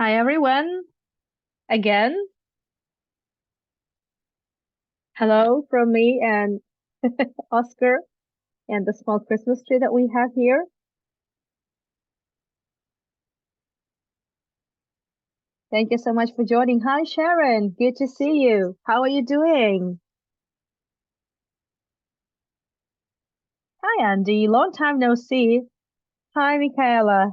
Hi everyone, again. Hello from me and Oscar and the small Christmas tree that we have here. Thank you so much for joining. Hi Sharon, good to see you. How are you doing? Hi Andy, long time no see. Hi Michaela.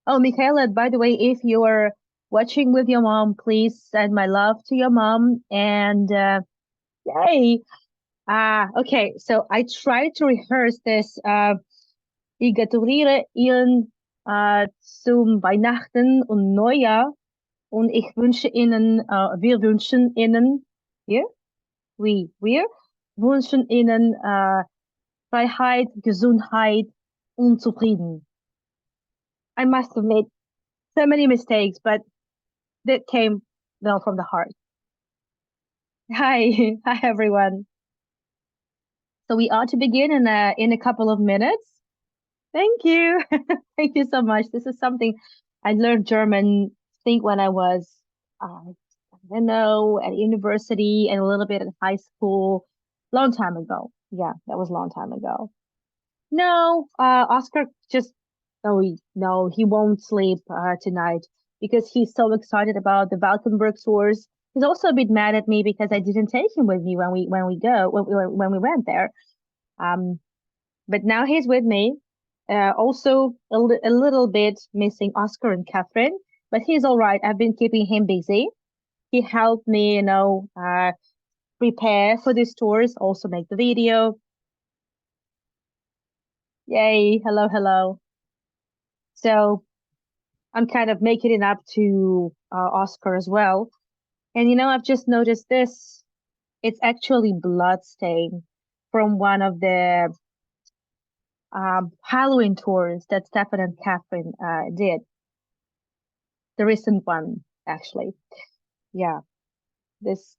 Oh, Michaela, by the way, if you are watching with your mom, please send my love to your mom. And yay. Okay, so I tried to rehearse this. Ich gratuliere Ihnen zum Weihnachten und Neujahr und ich wünsche Ihnen, wir wünschen Ihnen, wir, wir wünschen Ihnen Freiheit, Gesundheit und Zufrieden. I must have made so many mistakes, but that came well from the heart. Hi, hi everyone. So we are to begin in a couple of minutes. Thank you. Thank you so much. This is something I learned German, I think when I was, I don't know, at university and a little bit in high school, long time ago. Yeah, that was a long time ago. No, Oscar just, no, he won't sleep tonight because he's so excited about the Valkenburg tours. He's also a bit mad at me because I didn't take him with me when we went there. Um, but now he's with me. Also, a little bit missing Oscar and Catherine, but he's all right. I've been keeping him busy. He helped me, prepare for these tours, also make the video. Yay, hello, hello. So I'm kind of making it up to Oscar as well. And I've just noticed this. It's actually blood stain from one of the Halloween tours that Stefan and Catherine did. The recent one, actually. Yeah, this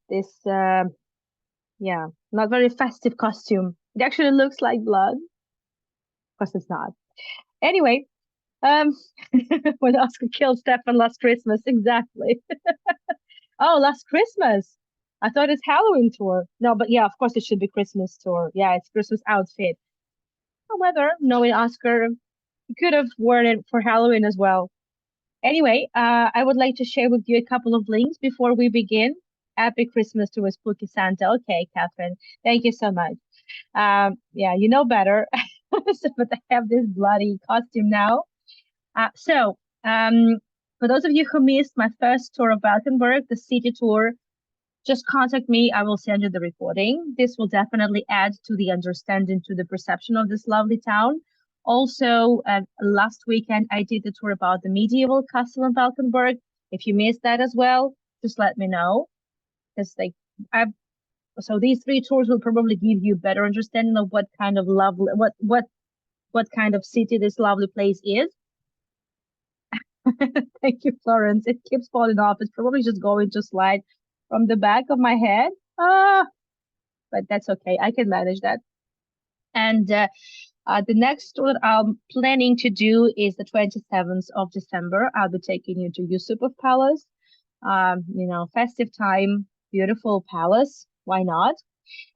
yeah, not very festive costume. It actually looks like blood. Of course, it's not. Anyway, um, when Oscar killed Stefan last Christmas, exactly. Oh, last Christmas. I thought it's Halloween tour. No, but yeah, of course it should be Christmas tour. Yeah, it's Christmas outfit. However, knowing Oscar, he could have worn it for Halloween as well. Anyway, I would like to share with you a couple of links before we begin. Happy Christmas to a spooky Santa. Okay, Catherine, thank you so much. Yeah, you know better. So, but I have this bloody costume now. So, for those of you who missed my first tour of Valkenburg, the city tour, just contact me. I will send you the recording. This will definitely add to the understanding, to the perception of this lovely town. Also, last weekend I did the tour about the medieval castle in Valkenburg. If you missed that as well, just let me know. Because I've so these three tours will probably give you better understanding of what kind of lovely what kind of city this lovely place is. Thank you, Florence. It keeps falling off. It's probably just going to slide from the back of my head. But that's okay. I can manage that. And the next tour that I'm planning to do is the 27th of December. I'll be taking you to Yusupov Palace. Festive time, beautiful palace. Why not?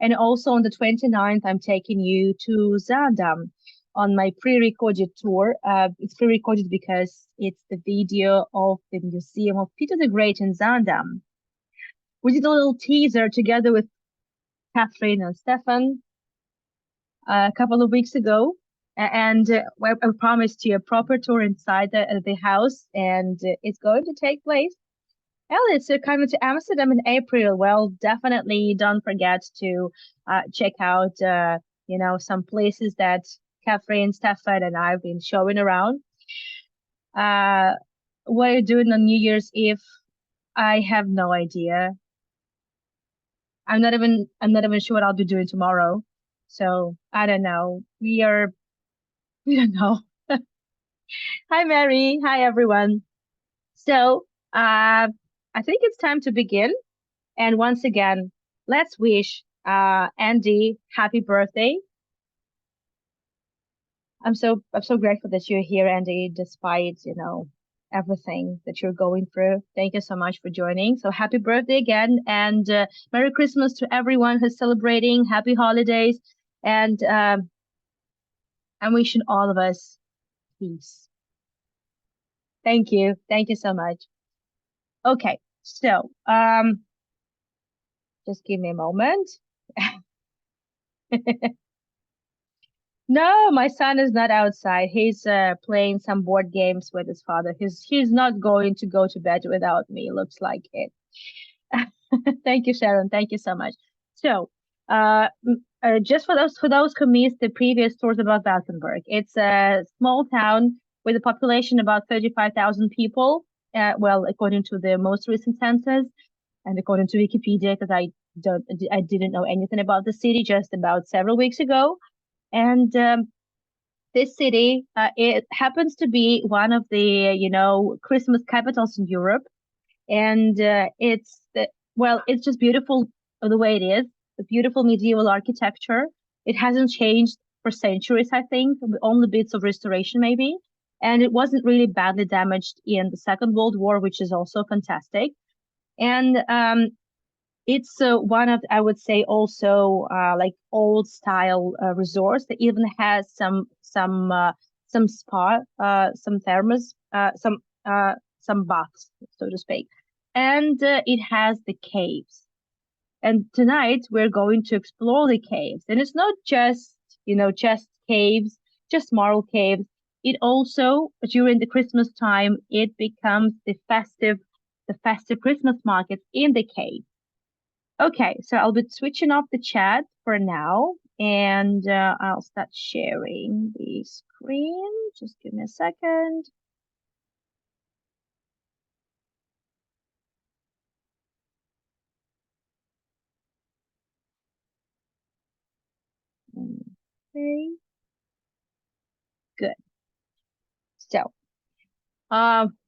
And also on the 29th, I'm taking you to Zaandam on my pre-recorded tour. It's pre-recorded because it's the video of the Museum of Peter the Great in Zaandam. We did a little teaser together with Catherine and Stefan a couple of weeks ago. And I promised you a proper tour inside the house, and it's going to take place. Well, it's coming to Amsterdam in April. Well, definitely don't forget to check out, some places that Catherine, Stefan, and I've been showing around. What are you doing on New Year's Eve? I have no idea. I'm not even sure what I'll be doing tomorrow. So I don't know. We don't know. Hi, Mary. Hi, everyone. So, I think it's time to begin. And once again, let's wish Andy happy birthday. I'm so grateful that you're here, Andy, despite everything that you're going through. Thank you so much for joining. So happy birthday again, and Merry Christmas to everyone who's celebrating. Happy holidays, and I'm wishing all of us peace. Thank you. Thank you so much. Okay, so just give me a moment. No, my son is not outside. He's playing some board games with his father. He's not going to go to bed without me. Looks like it. Thank you, Sharon. Thank you so much. So, just for those who missed the previous tours about Valkenburg, it's a small town with a population about 35,000 people. Well, according to the most recent census, and according to Wikipedia, because I didn't know anything about the city just about several weeks ago. And this city, it happens to be one of the, Christmas capitals in Europe. And it's just beautiful the way it is. The beautiful medieval architecture. It hasn't changed for centuries, I think, with only bits of restoration maybe. And it wasn't really badly damaged in the Second World War, which is also fantastic. And it's one of, I would say, also like old style resorts that even has some spa, some thermos, some baths, so to speak, and it has the caves. And tonight we're going to explore the caves, and it's not just caves, just marble caves. It also, during the Christmas time, it becomes the festive Christmas market in the cave. Okay, so I'll be switching off the chat for now, and I'll start sharing the screen. Just give me a second. Okay, good. So,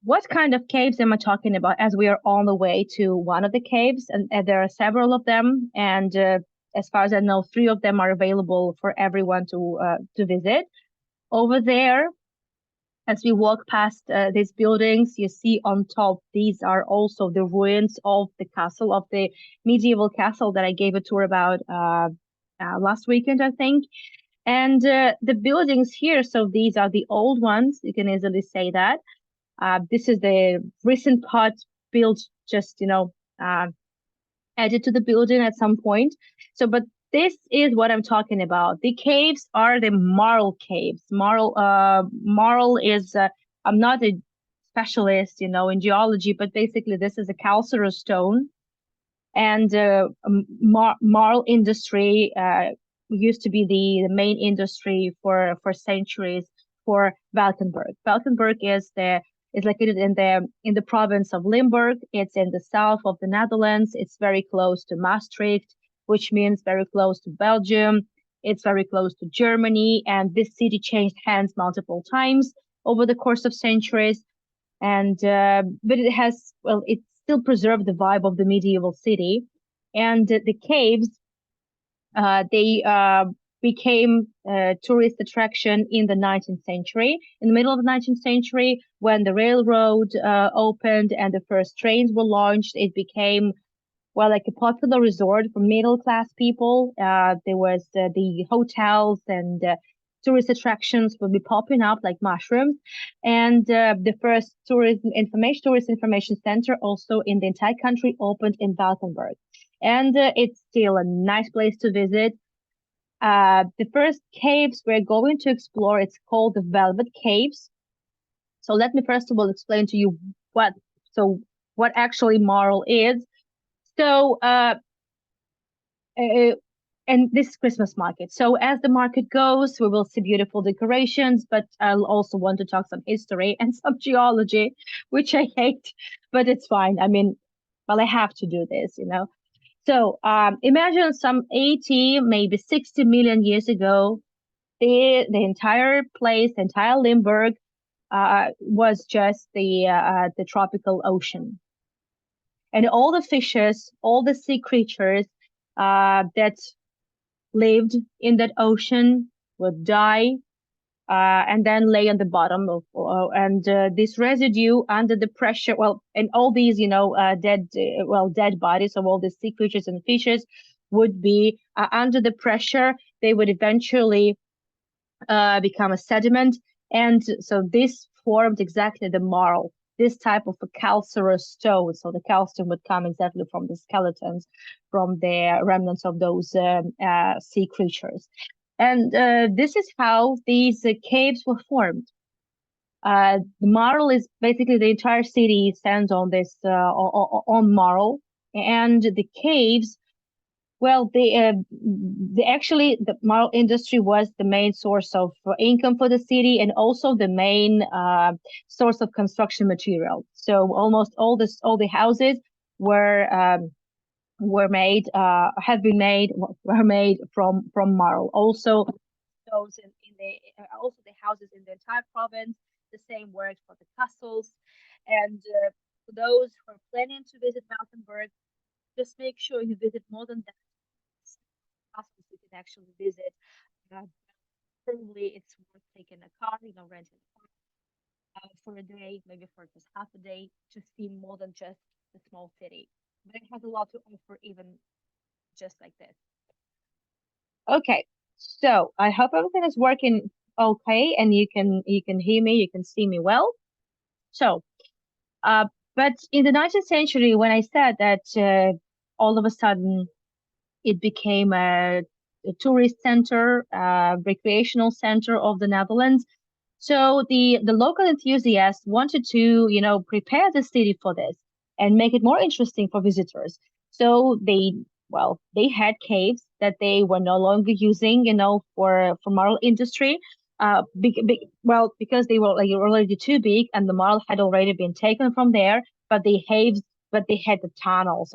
what kind of caves am I talking about? As we are on the way to one of the caves, and there are several of them, and as far as I know, three of them are available for everyone to visit. Over there, as we walk past these buildings, you see on top, these are also the ruins of the castle, of the medieval castle that I gave a tour about last weekend, I think. And the buildings here, so these are the old ones, you can easily say that. This is the recent part built, just, added to the building at some point. So, but this is what I'm talking about. The caves are the marl caves. Marl is, I'm not a specialist, in geology, but basically this is a calcareous stone. And marl industry used to be the main industry for centuries for Valkenburg. Valkenburg is located in the province of Limburg. It's in the south of the Netherlands. It's very close to Maastricht, which means very close to Belgium. It's very close to Germany, and this city changed hands multiple times over the course of centuries. And but it still preserved the vibe of the medieval city. And the caves, they became a tourist attraction in the 19th century. In the middle of the 19th century, when the railroad opened and the first trains were launched, it became, well, like a popular resort for middle class people. There was the hotels, and tourist attractions would be popping up like mushrooms. And the first tourist information center also in the entire country opened in Valkenburg. And it's still a nice place to visit. The first caves we're going to explore, it's called the Velvet Caves. So let me first of all explain to you what actually marl is. So and this Christmas market. So as the market goes, we will see beautiful decorations, but I'll also want to talk some history and some geology, which I hate, but it's fine. I mean, well, I have to do this. So imagine some 80, maybe 60 million years ago, the entire place, the entire Limburg, was just the tropical ocean. And all the fishes, all the sea creatures that lived in that ocean would die, and then lay on the bottom of, and this residue under the pressure, well, and all these, dead bodies of all the sea creatures and fishes would be under the pressure. They would eventually become a sediment, and so this formed exactly the marl. This type of a calcareous stone. So the calcium would come exactly from the skeletons, from the remnants of those sea creatures. And this is how these caves were formed. The marl is basically the entire city stands on this on marl, and the caves. Well, the marl industry was the main source of income for the city, and also the main source of construction material. So almost all the houses were made have been made were made from marl. Also, those in the also the houses in the entire province. The same worked for the castles, and for those who are planning to visit Valkenburg, just make sure you visit more than that castles you can actually visit. Uh, Probably it's worth taking a car, renting a car for a day, maybe for just half a day, to see more than just the small city. But it has a lot to offer, even just like this. Okay, so I hope everything is working okay, and you can hear me, you can see me well. So, uh, but in the 19th century, when I said that all of a sudden it became a tourist center, recreational center of the Netherlands. So the local enthusiasts wanted to, prepare the city for this and make it more interesting for visitors. So they had caves that they were no longer using, for marl industry. Because they were like already too big, and the marl had already been taken from there. But they had the tunnels,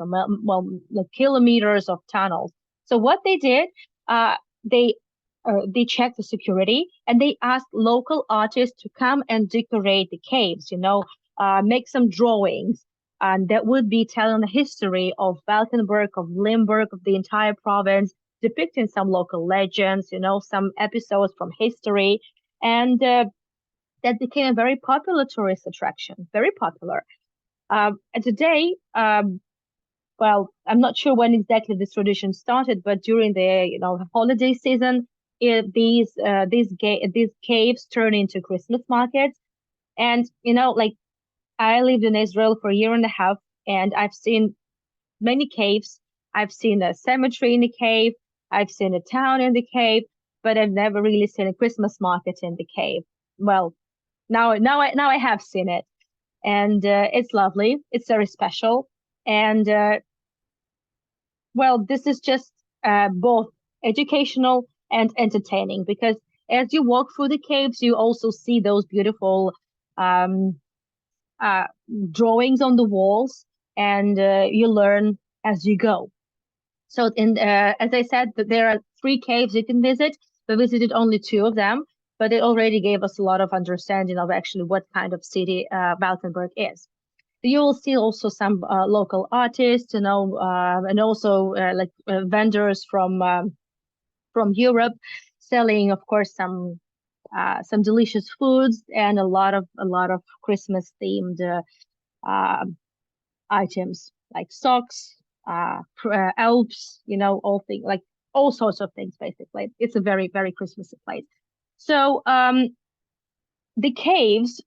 like kilometers of tunnels. So what they did, uh, they they checked the security, and they asked local artists to come and decorate the caves, make some drawings, and that would be telling the history of Valkenburg, of Limburg, of the entire province, depicting some local legends, some episodes from history. And that became a very popular tourist attraction, very popular. And today, I'm not sure when exactly this tradition started, but during the holiday season, these caves turn into Christmas markets. And like, I lived in Israel for a year and a half, and I've seen many caves. I've seen a cemetery in the cave. I've seen a town in the cave, but I've never really seen a Christmas market in the cave. Well, now I have seen it, and it's lovely. It's very special, and this is just both educational and entertaining, because as you walk through the caves, you also see those beautiful um, uh, drawings on the walls, and you learn as you go. So, as I said, that there are 3 caves you can visit. We visited only 2 of them, but it already gave us a lot of understanding of actually what kind of city Valkenburg is. You will see also some local artists, and also vendors from Europe, selling, of course, some delicious foods, and a lot of Christmas themed items like socks, elves, all things, like all sorts of things. Basically, it's a very very Christmassy place. So the caves,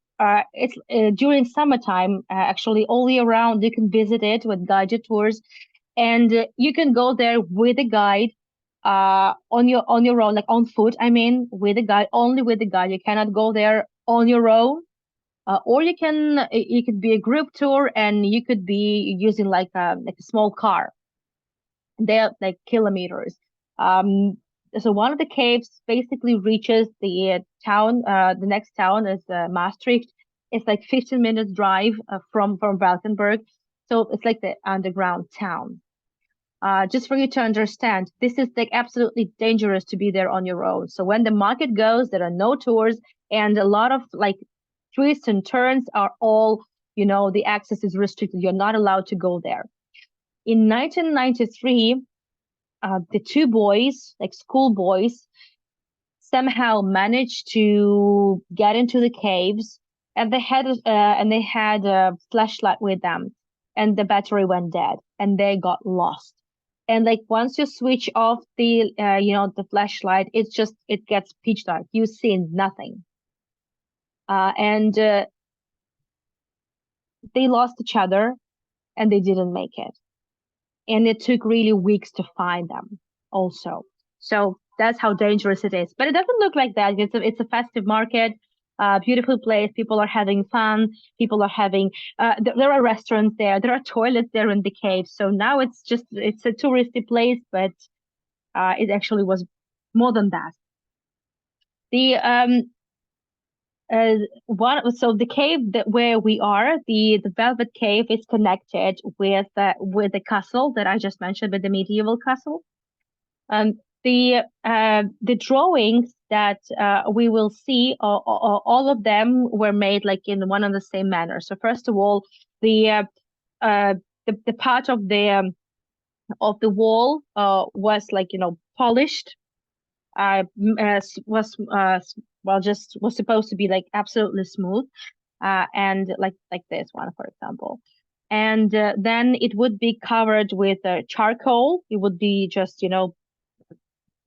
it's during summertime, actually all year round. You can visit it with guided tours, and you can go there with a guide on your own, like on foot. I mean, with a guide, only with a guide. You cannot go there on your own. Or you could be a group tour, and you could be using like a small car. They're like kilometers. Um, so one of the caves basically reaches the town. The next town is Maastricht. It's like 15 minutes drive from Valkenburg. So it's like the underground town. Just for you to understand, this is like absolutely dangerous to be there on your own. So when the market goes, there are no tours, and a lot of like twists and turns are all, the access is restricted. You're not allowed to go there. In 1993, the 2 boys, like school boys, somehow managed to get into the caves, and they had a flashlight with them, and the battery went dead, and they got lost. And like once you switch off the the flashlight, it gets pitch dark. You see nothing. And they lost each other, and they didn't make it. And it took really weeks to find them also. So that's how dangerous it is. But it doesn't look like that. It's a festive market, beautiful place. People are having fun. People are having, there are restaurants there. There are toilets there in the cave. So now it's a touristy place, but it actually was more than that. The one so the cave that where we are, the Velvet Cave, is connected with the castle that I just mentioned, with the medieval castle. Um, the drawings that we will see, all of them were made like in one and the same manner. So first of all, the the part of the wall was like polished, was well, just was supposed to be like absolutely smooth, and like this one, for example. And then it would be covered with charcoal. It would be just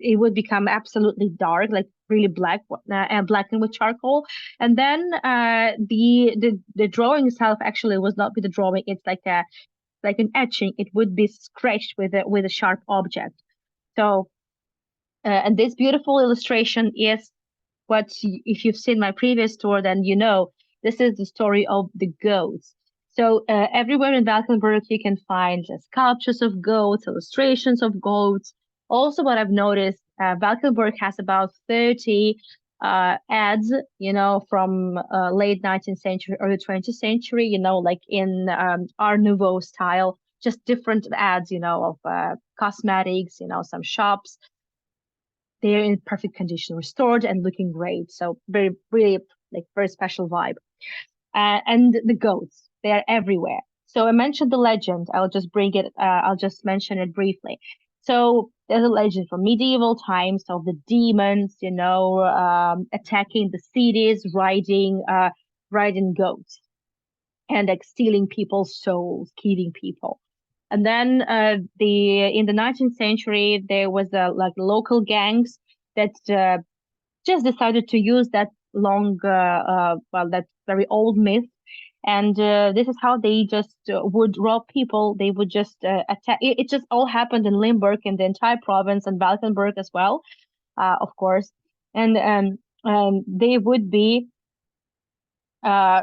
it would become absolutely dark, like really black, and blackened with charcoal. And then the drawing itself actually was not with the drawing. It's like an etching. It would be scratched with a sharp object. So and this beautiful illustration is if you've seen my previous tour, then you know this is the story of the goats. So everywhere in Valkenburg, you can find sculptures of goats, illustrations of goats. Also, what I've noticed, Valkenburg has about 30 ads, from late 19th century, early 20th century, like in Art Nouveau style, just different ads, of cosmetics, some shops. They're in perfect condition, restored and looking great. So very, really, like very special vibe. And the goats, they are everywhere. So I mentioned the legend. I'll just bring it. I'll just mention it briefly. So there's a legend from medieval times of the demons, attacking the cities, riding goats, and like stealing people's souls, killing people. And then in the 19th century, there was like local gangs that just decided to use that that very old myth. And this is how they just would rob people. They would just attack. It just all happened in Limburg, in the entire province, and Valkenburg as well, of course. And they would be uh,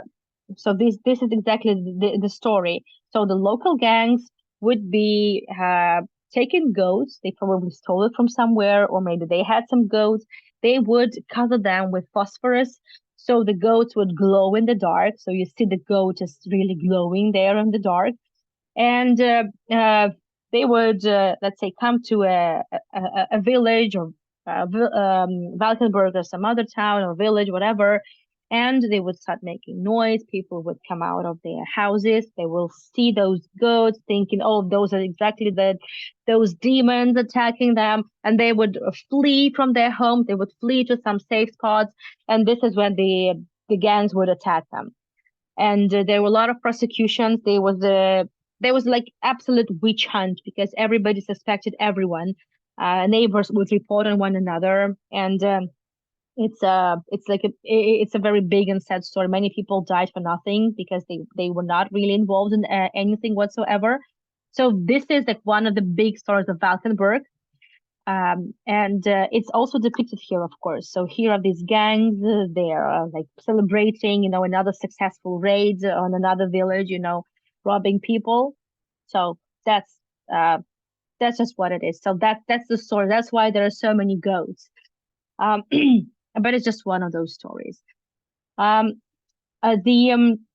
so this is exactly the story. So the local gangs would be taking goats. They probably stole it from somewhere, or maybe they had some goats. They would cover them with phosphorus, so the goats would glow in the dark. So you see the goat is really glowing there in the dark. And they would, let's say, come to a village, or Valkenburg, or some other town or village, whatever, and they would start making noise. People would come out of their houses. They will see those goats, thinking, "Oh, those are exactly those demons attacking them," and they would flee from their homes. They would flee to some safe spots, and this is when the gangs would attack them. And there were a lot of prosecutions. There was like absolute witch hunt, because everybody suspected everyone. Neighbors would report on one another, and it's a very big and sad story. Many people died for nothing, because they were not really involved in anything whatsoever. So this is like one of the big stories of Valkenburg. And it's also depicted here, of course. So here are these gangs. They are like celebrating, another successful raid on another village, robbing people. So uh, that's just what it is. So that's the story. That's why there are so many goats. Um, but it's just one of those stories. Um, the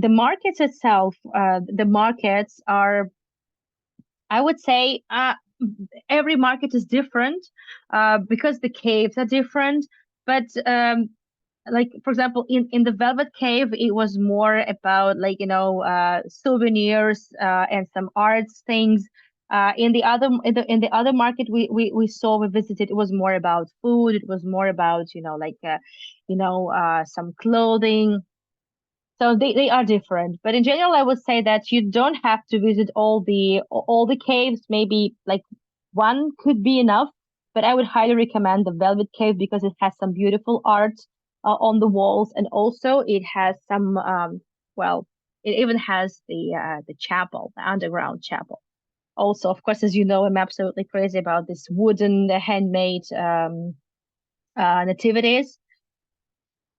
markets itself, the markets are, I would say, every market is different, because the caves are different. But like for example, in the Velvet Cave, it was more about like souvenirs and some arts things. In the other market we visited, it was more about food. It was more about, like, some clothing. So they are different. But in general, I would say that you don't have to visit all the caves. Maybe like one could be enough. But I would highly recommend the Velvet Cave because it has some beautiful art on the walls, and also it has some well, it even has the chapel, the underground chapel. Also, of course, as you know, I'm absolutely crazy about this wooden handmade nativities.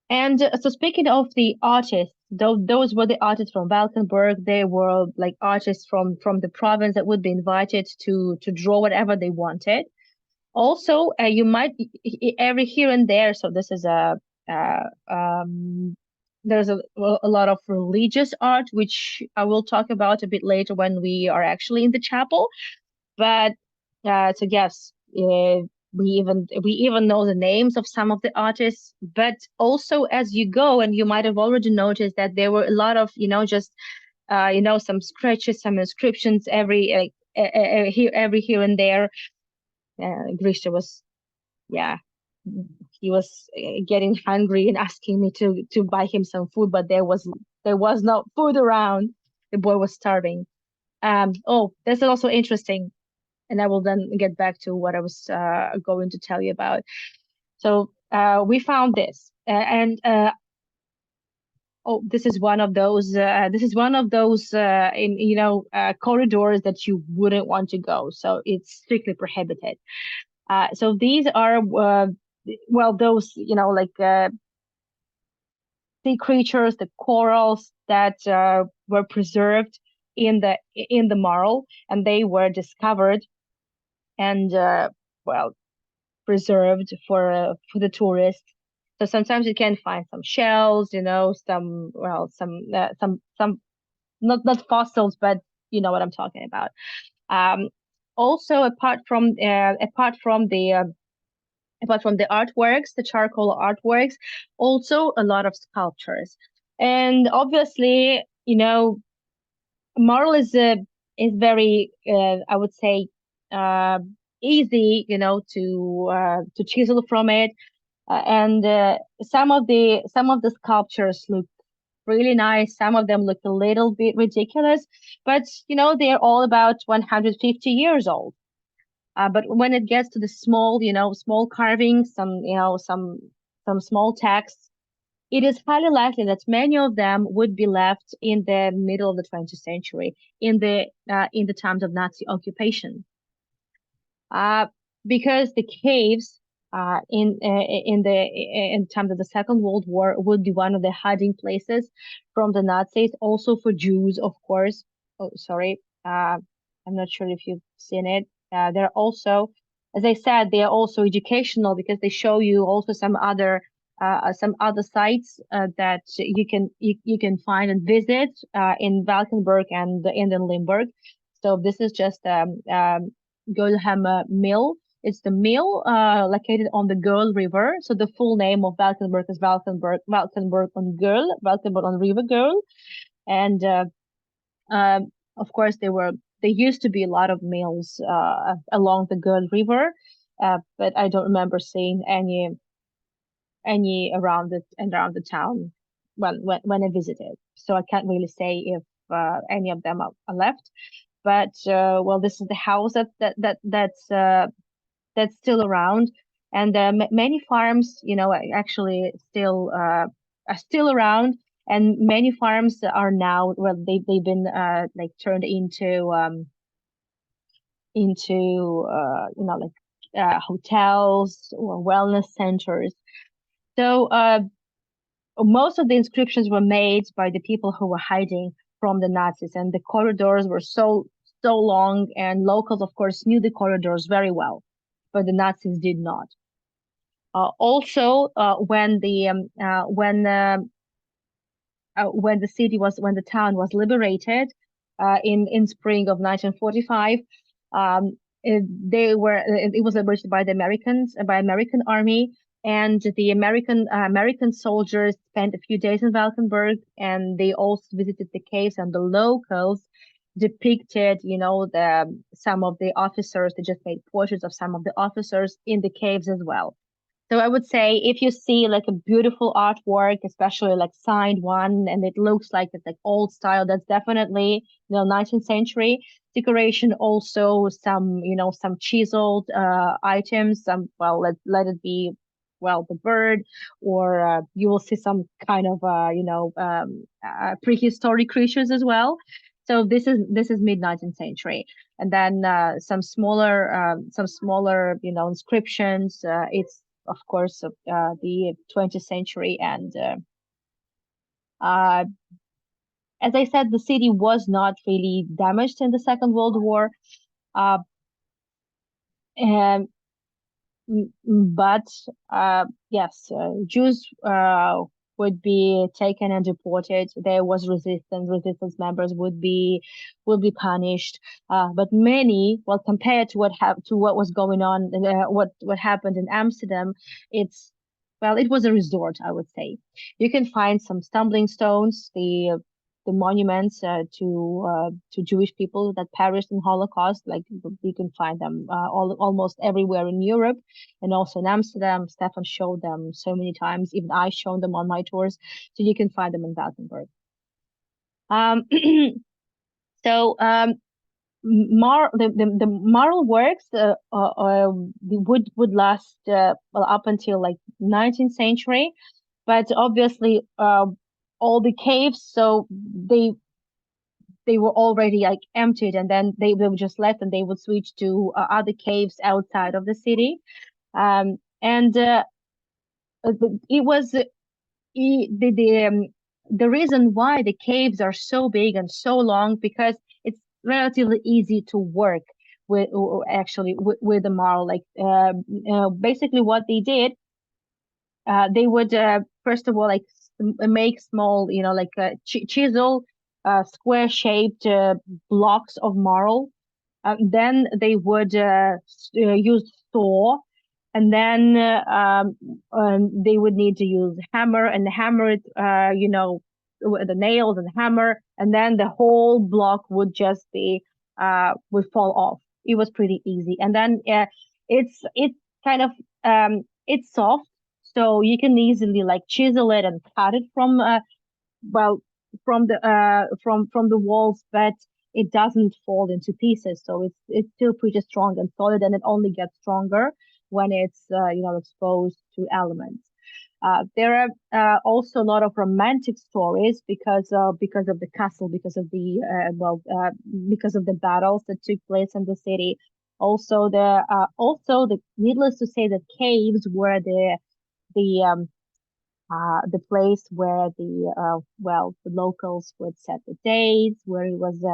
And so speaking of the artists, those were the artists from Valkenburg. They were like artists from the province that would be invited to draw whatever they wanted. Also, you might every here and there. So this is uh, um, there's a lot of religious art, which I will talk about a bit later when we are actually in the chapel. But so yes, we even know the names of some of the artists. But also, as you go, and you might have already noticed that there were a lot of, just some scratches, some inscriptions every here and there. Grisha was, yeah, he was getting hungry and asking me to buy him some food, but there was no food around. The boy was starving. Oh, this is also interesting, and I will then get back to what I was going to tell you about. So we found this, and oh, this is one of those. This is one of those in corridors that you wouldn't want to go. So it's strictly prohibited. So these are those like sea creatures, the corals that were preserved in the marl, and they were discovered and well preserved for the tourists. So sometimes you can find some shells, some not fossils, but you know what I'm talking about. Um, Also, apart from the artworks, the charcoal artworks, also a lot of sculptures, and obviously, marl is very, I would say, uh, easy, to chisel from it, and some of the sculptures look really nice. Some of them look a little bit ridiculous, but they're all about 150 years old. But when it gets to the small, small carvings, some small texts, it is highly likely that many of them would be left in the middle of the 20th century, in the times of Nazi occupation. Uh, because the caves in times of the Second World War would be one of the hiding places from the Nazis, also for Jews, of course. Oh, sorry. I'm not sure if you've seen it. They're also, as I said, they are also educational because they show you also some other sites that you can find and visit in Valkenburg and in the Limburg. So this is just Gulhammer Mill. It's the mill located on the Girl River. So the full name of Valkenburg is Valkenburg on Girl, Valkenburg on River Girl. And of course, there used to be a lot of mills along the Girl River, but I don't remember seeing any around the town when I visited. So I can't really say if any of them are left. But this is the house that's still around, and many farms, actually are still around, and many farms are now, they've been like turned into like hotels or wellness centers. So most of the inscriptions were made by the people who were hiding from the Nazis, and the corridors were so long, and locals, of course, knew the corridors very well, but the Nazis did not. Also, when the town was liberated in spring of 1945, it was liberated by the Americans, by American army, and the American soldiers spent a few days in Valkenburg, and they also visited the caves, and the locals depicted, the some of the officers. They just made portraits of some of the officers in the caves as well. So I would say if you see like a beautiful artwork, especially like signed one, and it looks like it's like old style, that's definitely 19th century decoration. Also some some chiseled items. Some, well, let it be, well, the bird, or you will see some kind of prehistoric creatures as well. So this is mid 19th century, and then some smaller inscriptions. It's of course the 20th century, and uh, as I said, the city was not really damaged in the Second World War. Uh, and but yes, Jews would be taken and deported. There was resistance. Resistance members would be punished. But many, well, compared to what was going on, what happened in Amsterdam, it's well, it was a resort, I would say. You can find some stumbling stones, the monuments to Jewish people that perished in Holocaust. Like you can find them almost everywhere in Europe, and also in Amsterdam. Stefan showed them so many times. Even I showed them on my tours. So you can find them in Valkenburg. Um, so the moral works would last well, up until like 19th century, but obviously all the caves, so they were already like emptied, and then they were just left, and they would switch to other caves outside of the city. And it was the reason why the caves are so big and so long, because it's relatively easy to work with, or actually with the marl. Like basically what they did, they would first of all like make small, like chisel square shaped blocks of marl. Then they would use saw, and then they would need to use hammer and hammer it, the nails and hammer, and then the whole block would just be would fall off. It was pretty easy, and then it's kind of it's soft, so you can easily like chisel it and cut it from well from the walls, but it doesn't fall into pieces. So it's still pretty strong and solid, and it only gets stronger when it's exposed to elements. There are also a lot of romantic stories because of the castle, because of the because of the battles that took place in the city. Also the needless to say, that caves were the place where the locals would set the dates, where it was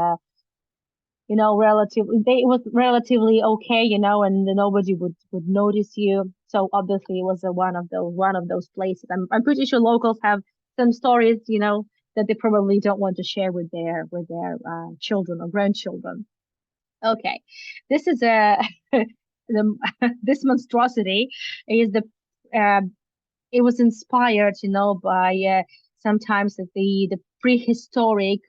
it was relatively okay, and nobody would notice you. So obviously it was one of those places. I'm pretty sure locals have some stories, that they probably don't want to share with their children or grandchildren. Okay, this is a the this monstrosity is the uh, it was inspired, by sometimes the prehistoric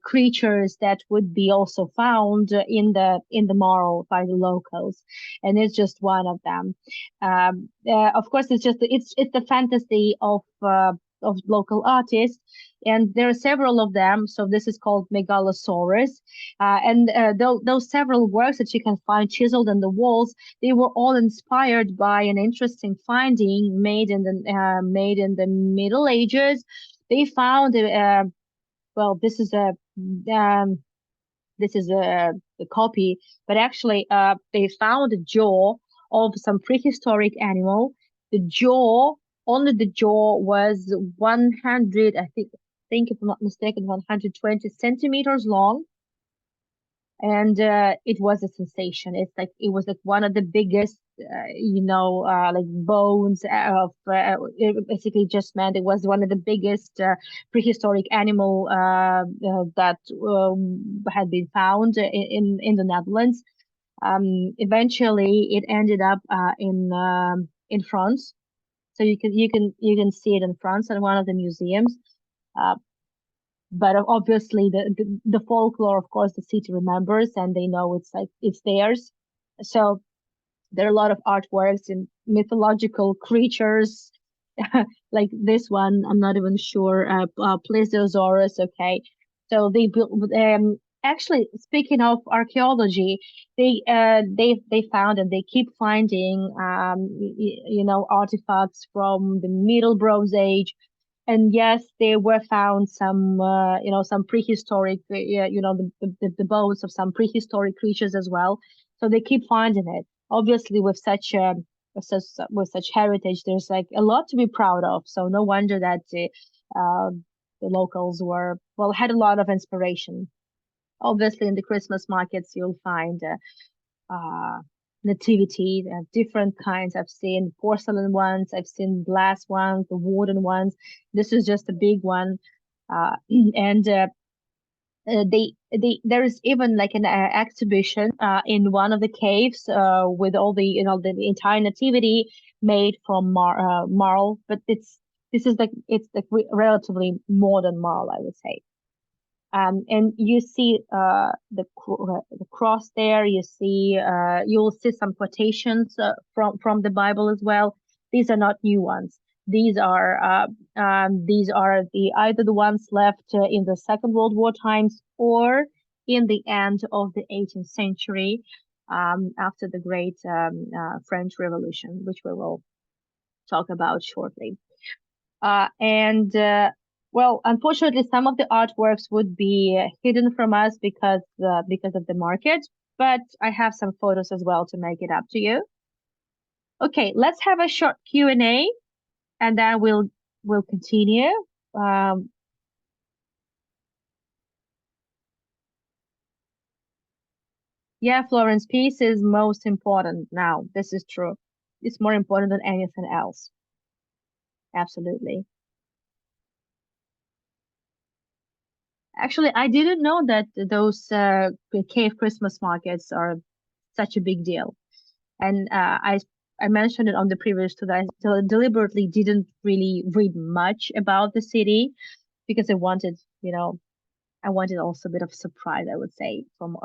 creatures that would be also found in the marl by the locals, and it's just one of them. Of course, it's the fantasy of local artists, and there are several of them. So this is called Megalosaurus, and those several works that you can find chiseled in the walls, they were all inspired by an interesting finding made in the Middle Ages. They found well, um, this is a copy, but actually, they found a jaw of some prehistoric animal. The jaw, only the jaw was 100, I think if I'm not mistaken, 120 centimeters long, and it was a sensation. It was like one of the biggest, like bones of. It basically just meant it was one of the biggest prehistoric animal that had been found in the Netherlands. Eventually, it ended up in France, so you can see it in France at one of the museums. Uh, But obviously the folklore, of course, the city remembers and they know it's like it's theirs. So there are a lot of artworks and mythological creatures, like this one. I'm not even sure. Plesiosaurus. Okay, so they built. Actually, speaking of archaeology, they found and they keep finding artifacts from the Middle Bronze Age, and yes, there were found some some prehistoric the bones of some prehistoric creatures as well. So they keep finding it. Obviously, with such with such heritage, there's like a lot to be proud of. So no wonder that the locals were well had a lot of inspiration. Obviously, in the Christmas markets, you'll find uh, nativity, different kinds. I've seen porcelain ones, I've seen glass ones, the wooden ones. This is just a big one. And there is even like an exhibition in one of the caves with all the the entire nativity made from marl, but this is like it's like relatively modern marl, I would say. And you see the cross there. You see you'll see some quotations from the Bible as well. These are not new ones. These are the either the ones left in the Second World War times or in the end of the 18th century, after the Great French Revolution, which we will talk about shortly. And well, unfortunately, some of the artworks would be hidden from us because of the market. But I have some photos as well to make it up to you. Okay, let's have a short Q&A, and then we'll continue. Um, yeah, Florence, peace is most important now. This is true. It's more important than anything else. Absolutely. Actually, I didn't know that those cave Christmas markets are such a big deal. And I mentioned it on the previous two that I deliberately didn't really read much about the city because I wanted, I wanted also a bit of surprise, I would say, from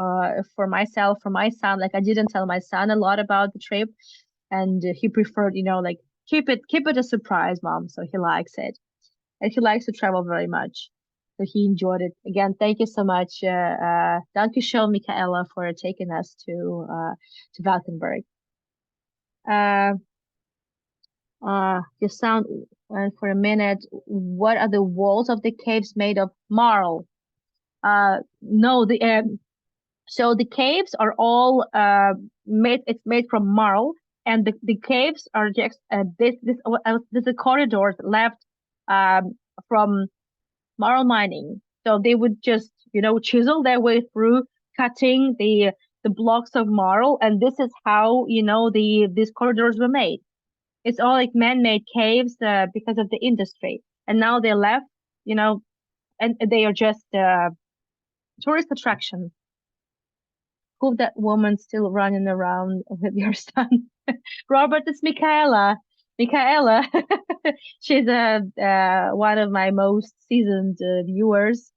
for myself, for my son. Like I didn't tell my son a lot about the trip, and he preferred, like keep it a surprise, mom. So he likes it, and he likes to travel very much. So he enjoyed it. Again, thank you so much, Danke schön, Michaela, for taking us to Valkenburg. Uh, you sound for a minute. What are the walls of the caves made of? Marl. No, so the caves are all made. It's made from marl, and the caves are just this the corridors left from marl mining. So they would just chisel their way through, cutting the blocks of marl, and this is how these corridors were made. It's all like man-made caves because of the industry, and now they're left, you know, and they are just tourist attraction. Who that woman still running around with your son? Robert, it's Michaela. Michaela, she's one of my most seasoned viewers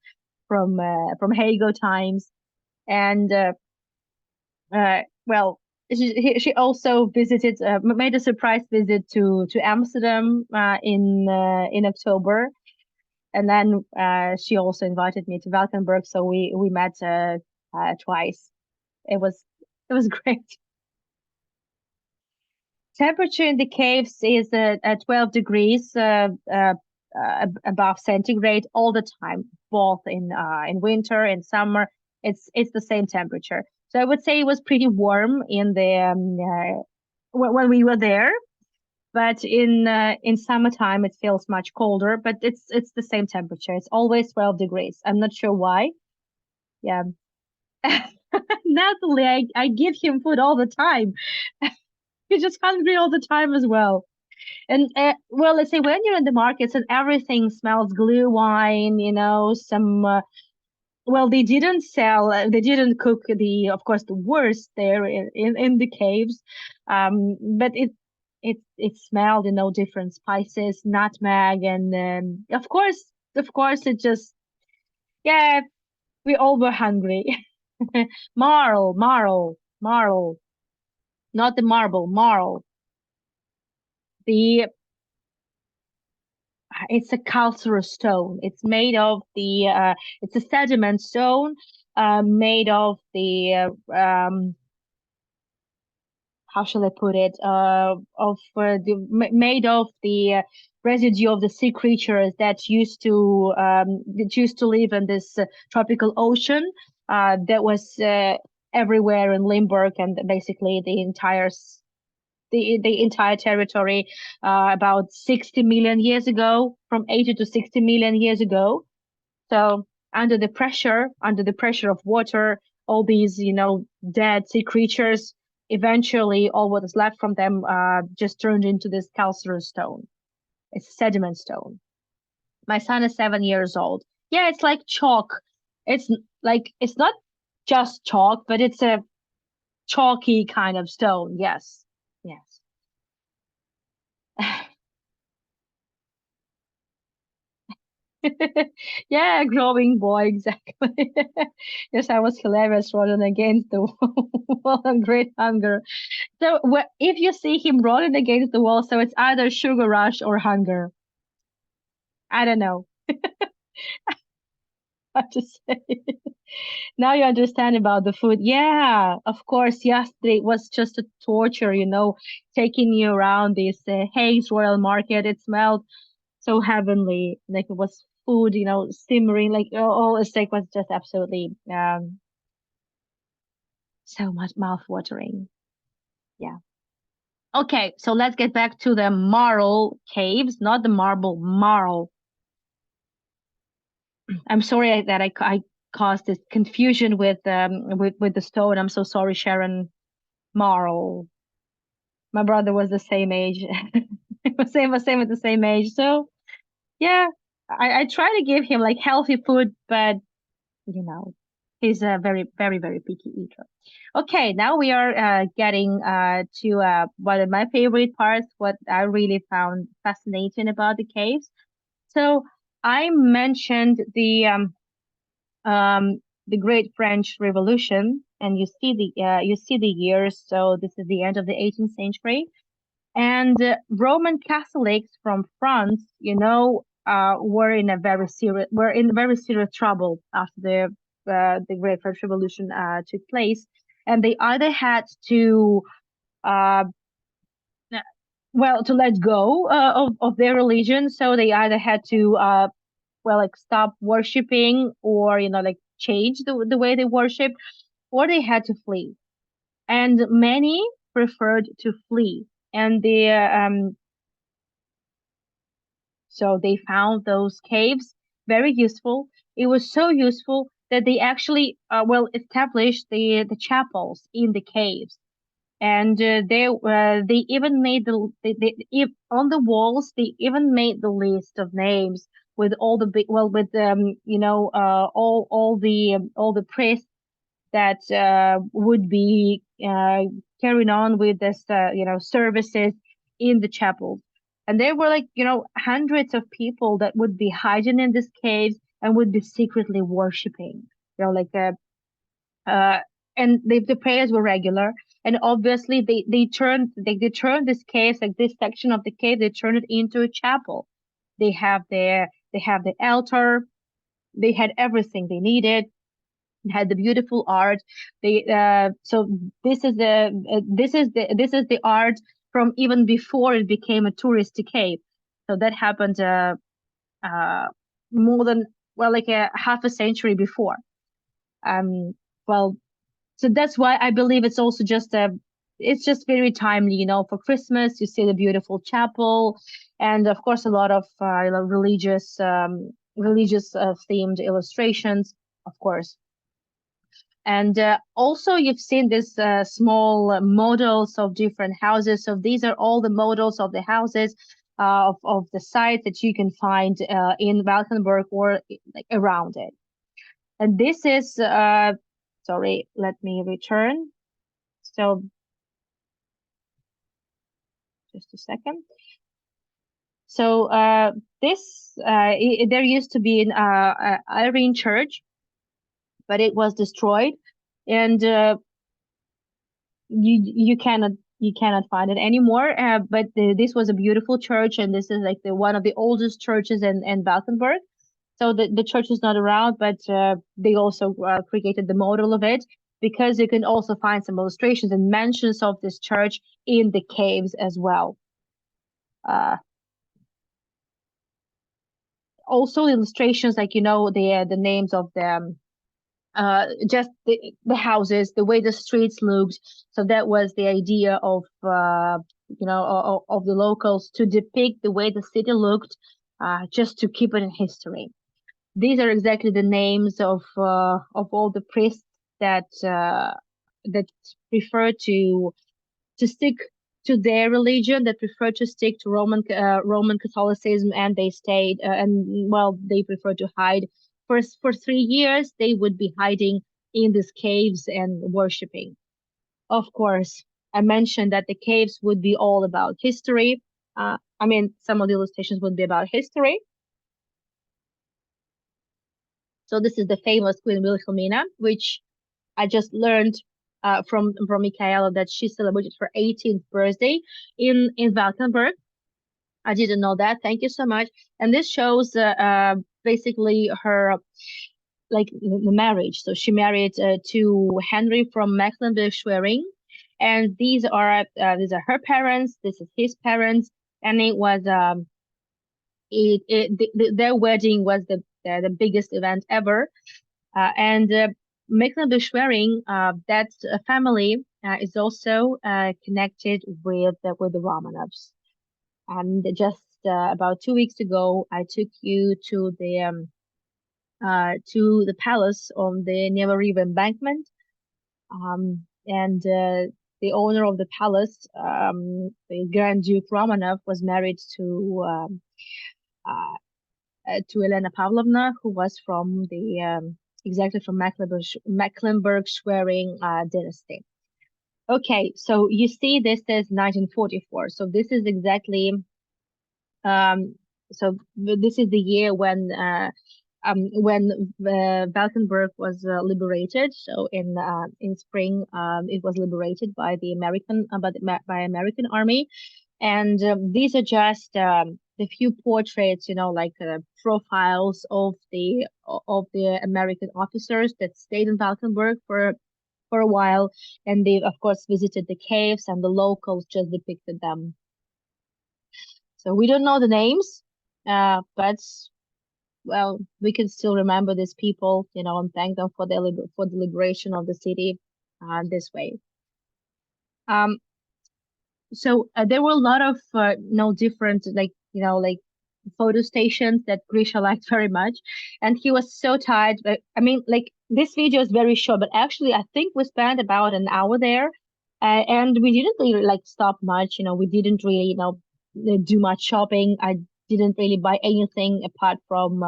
from Hago times, and well, she also visited, made a surprise visit to Amsterdam in October, and then she also invited me to Valkenburg, so we met twice. It was it was great. Temperature in the caves is at 12 degrees above centigrade all the time, both in winter and summer. It's the same temperature. So I would say it was pretty warm in the when we were there, but in summertime it feels much colder. But it's the same temperature. It's always 12 degrees. I'm not sure why. Yeah. Natalie, I give him food all the time. He's just hungry all the time as well. And well, let's say when you're in the markets and everything smells glue wine, some well, they didn't cook of course, the worst there in the caves, but it smelled, different spices, nutmeg, and of course, it just Yeah, we all were hungry. Marl, marl, marl, not the marble, marl. The it's a calcareous stone. It's made of the it's a sediment stone, made of the how shall I put it? Of made of the residue of the sea creatures that used to live in this tropical ocean that was everywhere in Limburg and basically the entire territory about 60 million years ago, from 80 to 60 million years ago. So under the pressure of water, all these, dead sea creatures, eventually all what is left from them just turned into this calcareous stone. It's sediment stone. My son is 7 years old. Yeah, it's like chalk. It's it's not just chalk, but it's a chalky kind of stone. Yes. Yes. Yeah, growing boy, exactly. Yes, I was hilarious running against the wall on great hunger. So if you see him rolling against the wall, so it's either sugar rush or hunger. I don't know what to say. Now you understand about the food. Yeah, of course. Yesterday was just a torture, taking you around this Hayes Royal Market. It smelled so heavenly, like it was food, simmering, like all the steak was just absolutely so much mouth-watering. Yeah. Okay, so let's get back to the marl caves, not the marble, marl. I'm sorry that I caused this confusion with the stone. I'm so sorry, Sharon. Marl. My brother was the same age. Same at the same age. So yeah, I try to give him like healthy food, but you know, he's a very, very, very picky eater. Okay, now we are getting to one of my favorite parts, what I really found fascinating about the caves. So I mentioned the Great French Revolution, and you see the years. So this is the end of the 18th century, and Roman Catholics from France, were in very serious trouble after the Great French Revolution took place, and they either had to uh, to let go of their religion, so they either had to like stop worshiping or like change the way they worship, or they had to flee, and many preferred to flee, and so they found those caves very useful. It was so useful that they actually established the chapels in the caves, and they even made if on the walls they even made the list of names with all the big well with all the priests that would be carrying on with this services in the chapel, and there were like hundreds of people that would be hiding in these caves and would be secretly worshiping, like uh and the prayers were regular, and obviously they turned this cave, like this section of the cave, they turned it into a chapel. They have the altar, they had everything they needed, had the beautiful art. They so this is the art from even before it became a touristy cave. So that happened uh more than like a half a century before. Um well, so that's why I believe it's just very timely, for Christmas you see the beautiful chapel, and of course a lot of religious themed illustrations, of course. And also, you've seen this small models of different houses. So these are all the models of the houses of the site that you can find in Valkenburg or like around it. And this is, sorry, let me return. So just a second. So this there used to be an Irene church, but it was destroyed, and you cannot find it anymore. But this was a beautiful church, and this is like the one of the oldest churches in Valkenburg. So the church is not around, but they also created the model of it, because you can also find some illustrations and mentions of this church in the caves as well. Uh, Also illustrations, like the names of them, just the houses, the way the streets looked. So that was the idea of the locals, to depict the way the city looked, just to keep it in history. These are exactly the names of all the priests that prefer to stick to their religion, that prefer to stick to Roman Catholicism, and they stayed and well, they prefer to hide. For 3 years, they would be hiding in these caves and worshiping. Of course, I mentioned that the caves would be all about history. I mean, some of the illustrations would be about history. So this is the famous Queen Wilhelmina, which I just learned from Michaela that she celebrated her 18th birthday in Valkenburg. I didn't know that. Thank you so much. And this shows basically her like the marriage. So she married to Henry from Mecklenburg-Schwerin, and these are her parents. This is his parents, and it was their wedding was the biggest event ever. And Mecklenburg-Schwerin, that family is also connected with the Romanovs. And just about 2 weeks ago, I took you to the palace on the Neva River embankment, and the owner of the palace, the Grand Duke Romanov, was married to Elena Pavlovna, who was from the exactly from Mecklenburg-Schwerin dynasty. Okay, so you see, this is 1944. So this is exactly um, this is the year when Valkenburg was liberated. So in spring, it was liberated by the American army, and these are just the few portraits, like profiles of the American officers that stayed in Valkenburg for a while, and they of course visited the caves, and the locals just depicted them. So we don't know the names, but well, we can still remember these people, and thank them for the liberation of the city this way. Um, so there were a lot of no different, like photo stations that Grisha liked very much, and he was so tired. But I mean, like, this video is very short, but actually I think we spent about an hour there, and we didn't really like stop much. We didn't really do much shopping. I didn't really buy anything apart from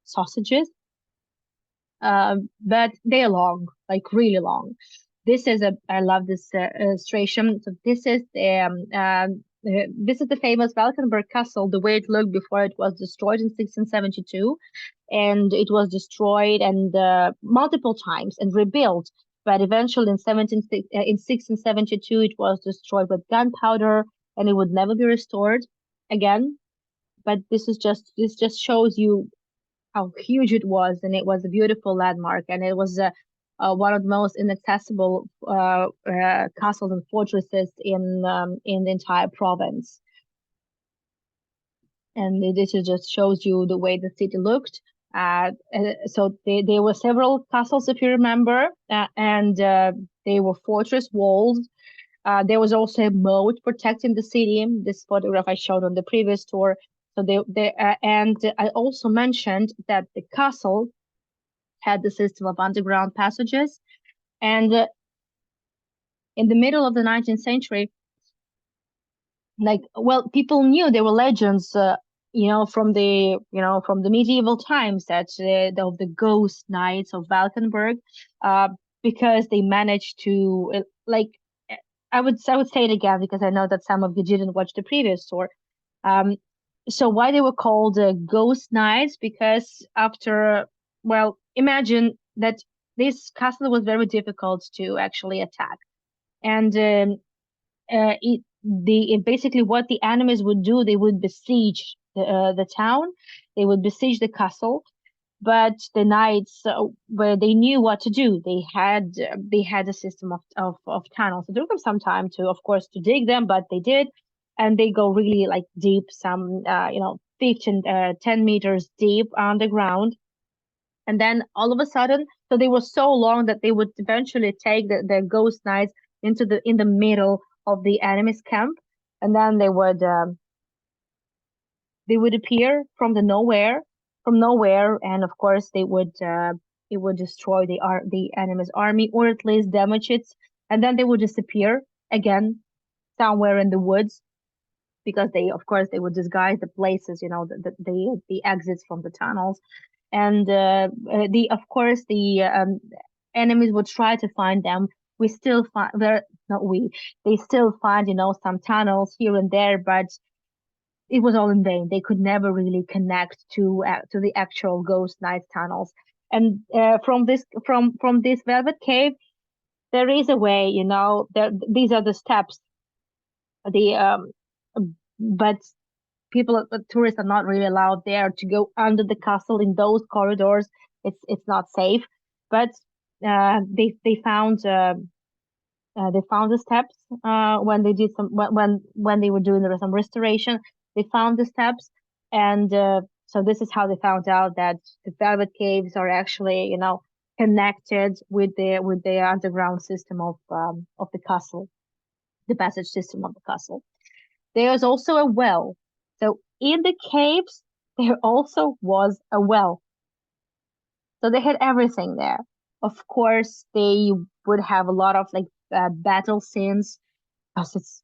sausages. But they're long, like really long. I love this illustration. So this is the famous Valkenburg Castle, the way it looked before it was destroyed in 1672, and it was destroyed and multiple times and rebuilt. But eventually, in 1672, it was destroyed with gunpowder, and it would never be restored again. But this just shows you how huge it was, and it was a beautiful landmark, and it was one of the most inaccessible castles and fortresses in the entire province. And this just shows you the way the city looked. So there were several castles, if you remember, and they were fortress walls. There was also a moat protecting the city. This photograph I showed on the previous tour. So and I also mentioned that the castle had the system of underground passages, and in the middle of the 19th century, like, well, people knew there were legends, from the medieval times, that of the ghost knights of Valkenburg, uh, because they managed to like. I would say it again because I know that some of you didn't watch the previous tour. Um, So why they were called ghost nights? Because after, well, imagine that this castle was very difficult to actually attack, and basically what the enemies would do, they would besiege the town, they would besiege the castle, but the knights where they knew what to do, they had a system of tunnels. It took them some time to, of course, to dig them, but they did, and they go really like deep, some 15 10 meters deep underground. And then all of a sudden, so they were so long that they would eventually take the ghost knights into the in the middle of the enemy's camp, and then they would appear from nowhere, and of course they would it would destroy the enemy's army, or at least damage it, and then they would disappear again somewhere in the woods, because they, of course, they would disguise the places, the exits from the tunnels, and the of course the enemies would try to find them. We still find there not we They still find, some tunnels here and there, but it was all in vain. They could never really connect to the actual Ghost Knight tunnels. And from this Velvet Cave, there is a way. These are the steps. The but tourists are not really allowed there to go under the castle in those corridors. It's not safe. But they found the steps when they did some when they were doing some restoration. They found the steps, and so this is how they found out that the Velvet Caves are actually, connected with the underground system of the castle, the passage system of the castle. There's also a well. So in the caves, there also was a well. So they had everything there. Of course, they would have a lot of like battle scenes, because it's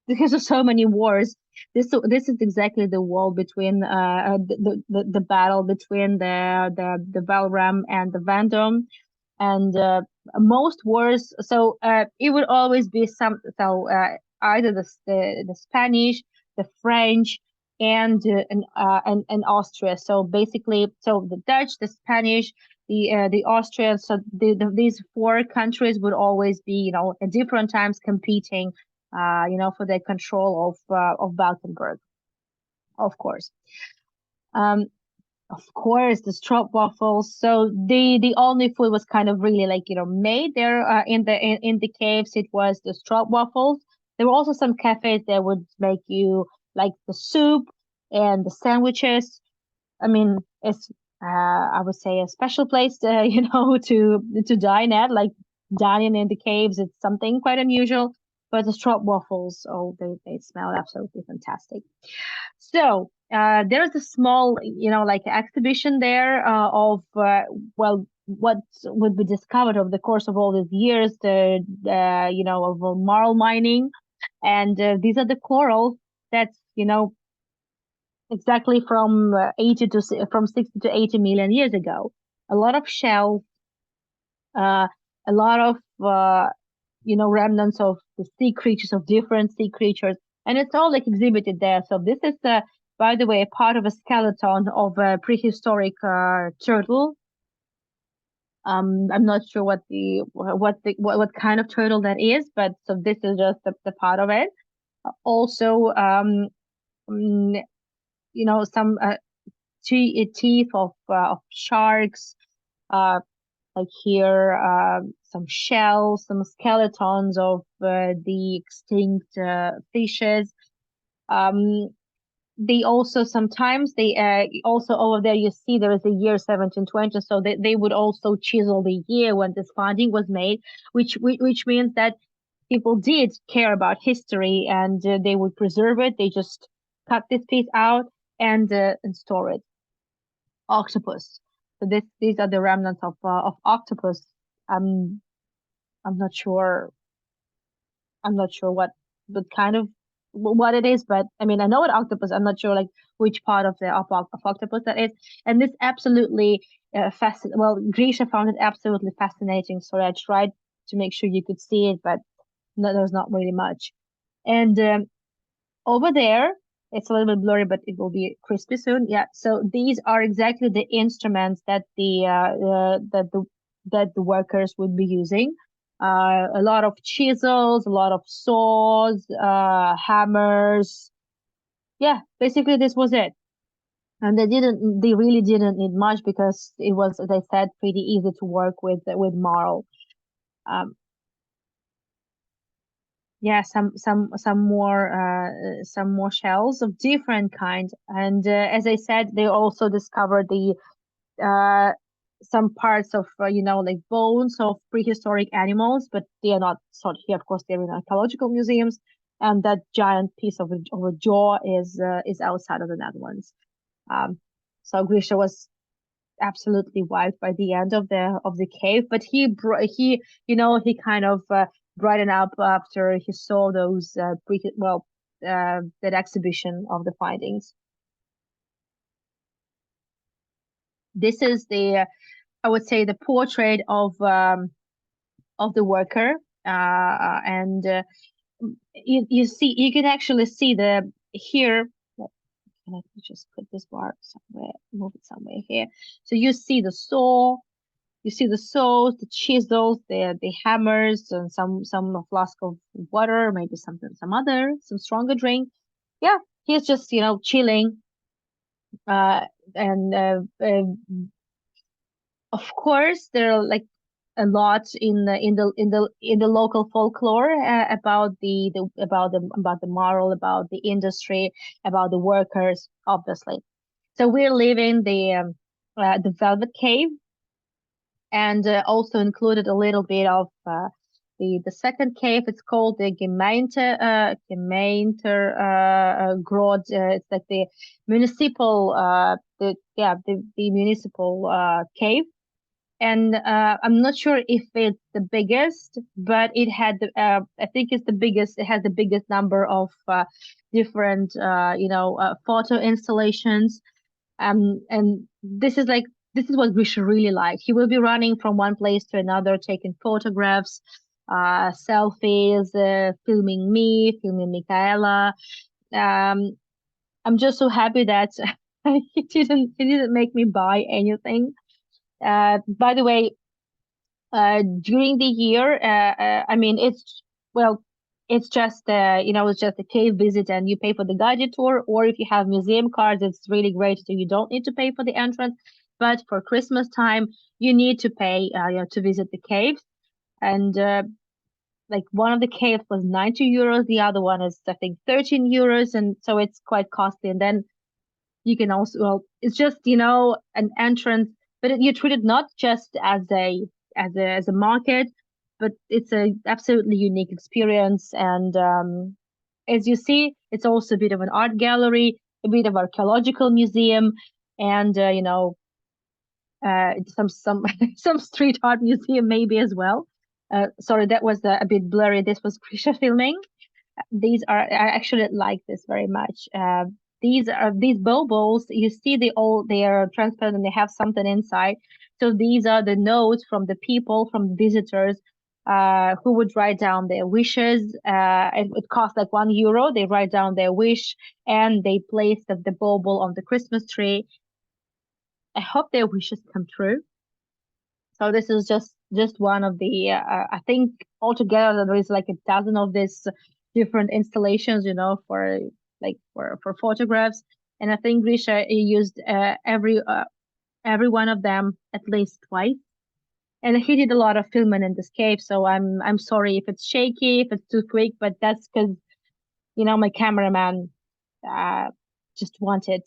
because of so many wars. This is exactly the wall between the battle between the Valram and the Vendome, and most wars. So it would always be either the Spanish, the French, and Austria. So basically, so the Dutch, the Spanish, the Austrians. So these four countries would always be, at different times competing, for the control of Valkenburg, of course. Um, of course, the strop waffles. So the only food was kind of really like, made there in the caves. It was the strop waffles. There were also some cafes that would make you like the soup and the sandwiches. I mean, it's I would say a special place to, to dine at. Like dining in the caves, it's something quite unusual. But the strop waffles, oh, they smell absolutely fantastic. So there's a small, like exhibition there well, what would be discovered over the course of all these years, of marl mining, and these are the corals that's, exactly from 60 to 80 million years ago. A lot of shells, uh, a lot of remnants of the sea creatures, of different sea creatures, and it's all like exhibited there. So this is, by the way, part of a skeleton of a prehistoric turtle. I'm not sure what kind of turtle that is, but so this is just the part of it. Also, mm, some teeth of sharks. Like here, some shells, some skeletons of the extinct fishes. Um, they also sometimes they also over there you see there is the year 1720, so they would also chisel the year when this finding was made, which means that people did care about history, and they would preserve it. They just cut this piece out and store it. Octopus. So these are the remnants of octopus. I'm I'm not sure. I'm not sure what kind of what it is, but I mean I know what octopus. I'm not sure like which part of the of octopus that is. And this absolutely fascinating. Well, Grisha found it absolutely fascinating, so I tried to make sure you could see it, but no, there's not really much. And over there, It's a little bit blurry, but it will be crispy soon. Yeah. So these are exactly the instruments that the workers would be using. A lot of chisels, a lot of saws, hammers. Yeah, basically this was it. And they really didn't need much because it was, as I said, pretty easy to work with marl. Um, yeah, some more shells of different kind. And as I said, they also discovered the uh some parts of like bones of prehistoric animals, but they are not sort here. Of course, they're in archaeological museums, and that giant piece of a jaw is outside of the Netherlands. Um, so Grisha was absolutely wiped by the end of the cave, but he kind of brightened up after he saw those that exhibition of the findings. This is the I would say the portrait of the worker, and you can actually see the here. Can I just put this bar somewhere, move it somewhere here? So you see the saws, the chisels, the hammers, and some flask of water, maybe some stronger drink. Yeah, he's just chilling. And Of course, there are like a lot in the local folklore about about the moral, about the industry, about the workers, obviously. So we're leaving the Velvet Cave, and also included a little bit of the second cave. It's called the Gemeenter Grot. It's like the municipal the municipal cave. And I'm not sure if it's the biggest, but I think it's the biggest. It has the biggest number of different photo installations. And this is what Grisha really liked. He will be running from one place to another, taking photographs, selfies, filming me, filming Michaela. Um, I'm just so happy that he didn't make me buy anything. By the way, during the year, I mean, it's just it's just a cave visit, and you pay for the guided tour, or if you have museum cards, it's really great, so you don't need to pay for the entrance. But for Christmas time, you need to pay to visit the caves. And like one of the caves was 90 euros, the other one is I think 13 euros, and so it's quite costly. And then you can also, it's just an entrance, but you treat it not just as a market, but it's a absolutely unique experience. And as you see, it's also a bit of an art gallery, a bit of archaeological museum, and some some street art museum maybe as well. Sorry, that was a bit blurry. This was Krisha filming. I actually like this very much. These baubles. You see, they are transparent and they have something inside. So these are the notes from the people, from the visitors, who would write down their wishes. It costs like €1. They write down their wish and they place the bauble on the Christmas tree. I hope their wishes come true. So this is just one of the I think altogether there is like a dozen of these different installations, for for photographs. And I think Grisha used every one of them at least twice. And he did a lot of filming in this cave, so I'm sorry if it's shaky, if it's too quick, but that's because my cameraman uh just wanted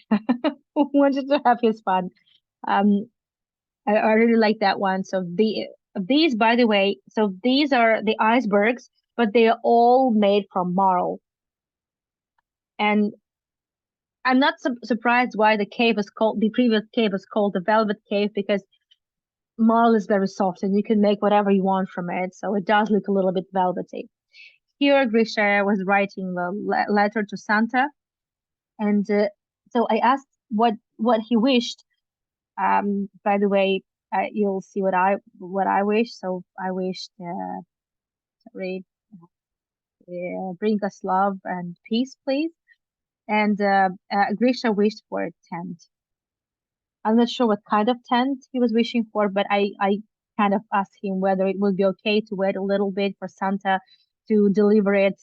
to have his fun. Um, I really like that one. So these, by the way, so these are the icebergs, but they are all made from marl. And I'm not surprised why the previous cave is called the Velvet Cave, because marl is very soft and you can make whatever you want from it. So it does look a little bit velvety. Here, Grisha was writing the letter to Santa, and so I asked what he wished. By the way, you'll see what I wish. So I wished, sorry, bring us love and peace, please. and Grisha wished for a tent. I'm not sure what kind of tent he was wishing for, but I kind of asked him whether it would be okay to wait a little bit for Santa to deliver it,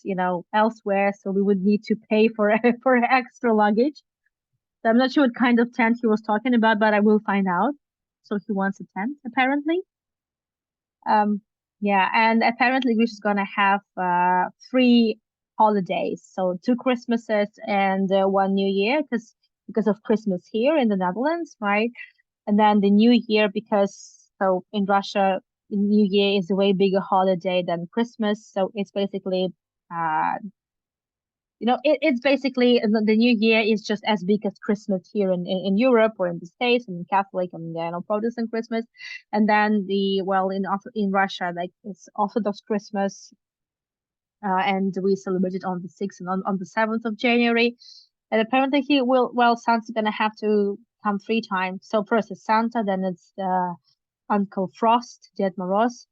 elsewhere, so we would need to pay for for extra luggage. So I'm not sure what kind of tent he was talking about, but I will find out. So he wants a tent, apparently. Um, yeah, and apparently we're just gonna have 3 holidays, so 2 Christmases and 1 New Year, because of Christmas here in the Netherlands, right? And then the New Year, because so in Russia, the New Year is a way bigger holiday than Christmas, so it's basically uh it's basically the New Year is just as big as Christmas here in Europe or in the States and Catholic and Protestant Christmas, and then in Russia, like, it's Orthodox Christmas, and we celebrate it on the 6th and on the 7th of January. And apparently Santa's gonna have to come 3 times. So first it's Santa, then it's Uncle Frost, Ded Moroz.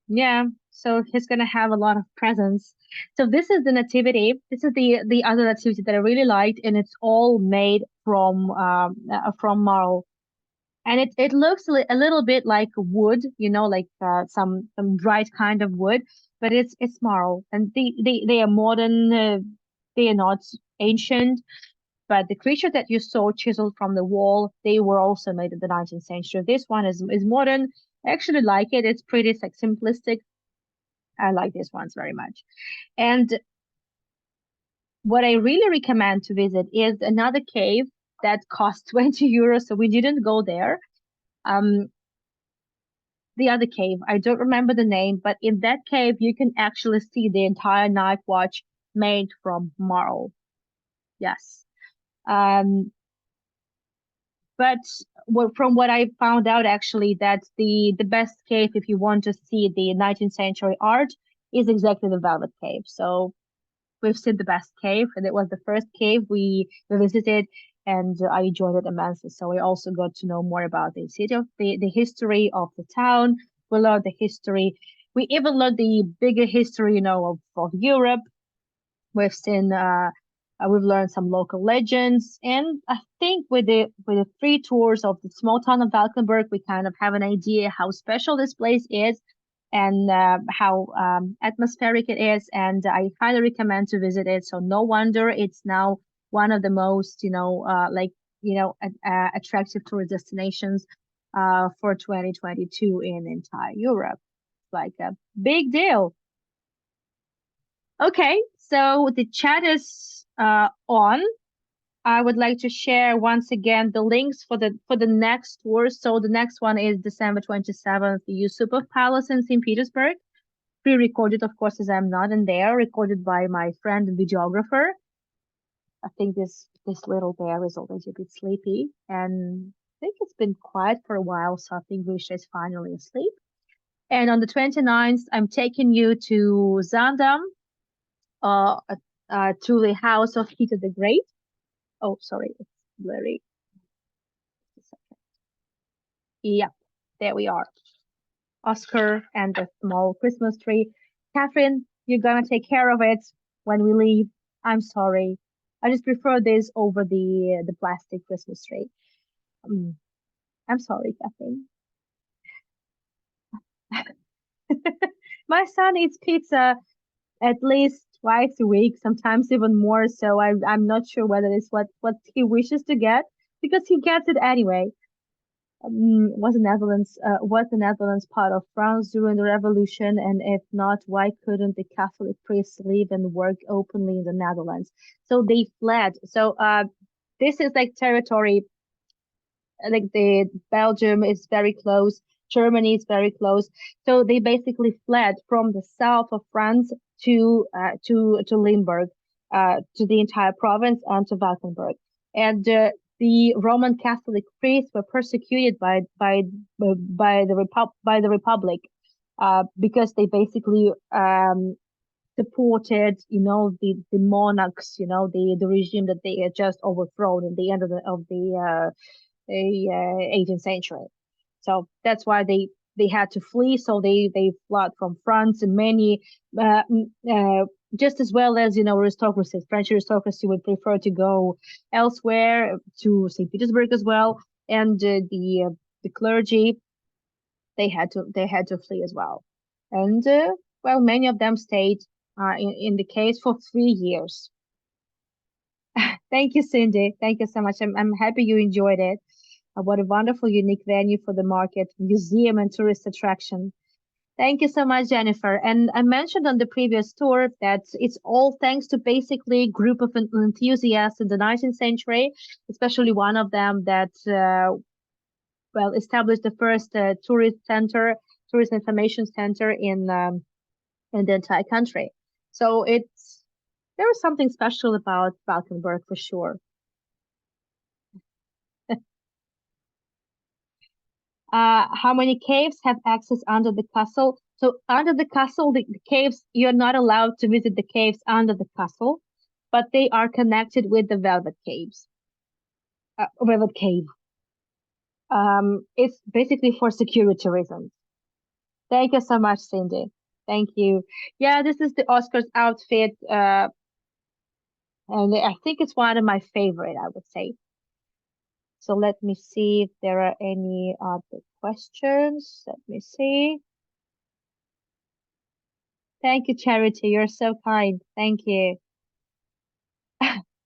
Yeah, so he's gonna have a lot of presents. So this is the nativity. This is the other nativity that I really liked, and it's all made from marble, and it looks a little bit like wood, like some dried kind of wood, but it's marble, and they are modern. They are not ancient, but the creature that you saw chiseled from the wall, they were also made in the 19th century. This one is modern. I actually like it. It's pretty like simplistic. I like these ones very much. And what I really recommend to visit is another cave that costs 20 euros. So we didn't go there. Um, the other cave, I don't remember the name, but in that cave, you can actually see the entire night watch made from marble. Yes. Um, but from what I found out, actually, that the best cave if you want to see the 19th century art is exactly the Velvet Cave. So we've seen the best cave, and it was the first cave we visited, and I enjoyed it immensely. So we also got to know more about the city of the history of the town. We learned the history. We even learned the bigger history, of Europe. We've seen we've learned some local legends, and I think with the 3 tours of the small town of Valkenburg, we kind of have an idea how special this place is, and how atmospheric it is, and I highly recommend to visit it. So no wonder it's now one of the most attractive tourist destinations for 2022 in entire Europe. Like a big deal. Okay, so the chat is on. I would like to share once again the links for the next tour. So the next one is December 27th, the Yusupov Palace in St. Petersburg. Pre-recorded, of course, as I'm not in there, recorded by my friend and videographer. I think this little bear is already a bit sleepy, and I think it's been quiet for a while, so I think Grisha is finally asleep. And on the 29th, I'm taking you to Zandam, uh, to the house of Peter the Great. Oh, sorry, it's blurry. Yep, there we are. Oscar and the small Christmas tree. Catherine, you're gonna take care of it when we leave. I'm sorry. I just prefer this over the plastic Christmas tree. Um, I'm sorry, Catherine. My son eats pizza at least twice a week, sometimes even more. So I'm not sure whether it's what he wishes to get, because he gets it anyway. Was the Netherlands part of France during the revolution? And if not, why couldn't the Catholic priests live and work openly in the Netherlands? So they fled. So this is like territory, like the Belgium is very close, Germany is very close. So they basically fled from the south of France to Limburg, to the entire province and to Valkenburg. And the Roman Catholic priests were persecuted by the Republic, because they basically supported, the monarchs, the regime that they had just overthrown in the end of the 18th century. So that's why they had to flee. So they fled from France, and many just as well as aristocracy. French aristocracy would prefer to go elsewhere to St. Petersburg as well, and the clergy they had to flee as well, and well, many of them stayed in the caves for 3 years. Thank you, Cindy. Thank you so much. I'm happy you enjoyed it. What a wonderful, unique venue for the market, museum, and tourist attraction. Thank you so much, Jennifer. And I mentioned on the previous tour that it's all thanks to basically a group of enthusiasts in the 19th century, especially one of them that well established the first tourist information center in the entire country. So there was something special about Valkenburg for sure. How many caves have access under the castle? So under the castle, the caves, you're not allowed to visit the caves under the castle, but they are connected with the Velvet Cave. It's basically for security reasons. Thank you so much, Cindy. Thank you. Yeah, this is the Oscars outfit, and I think it's one of my favorite, I would say. So let me see if there are any other questions. Let me see. Thank you, Charity. You're so kind. Thank you.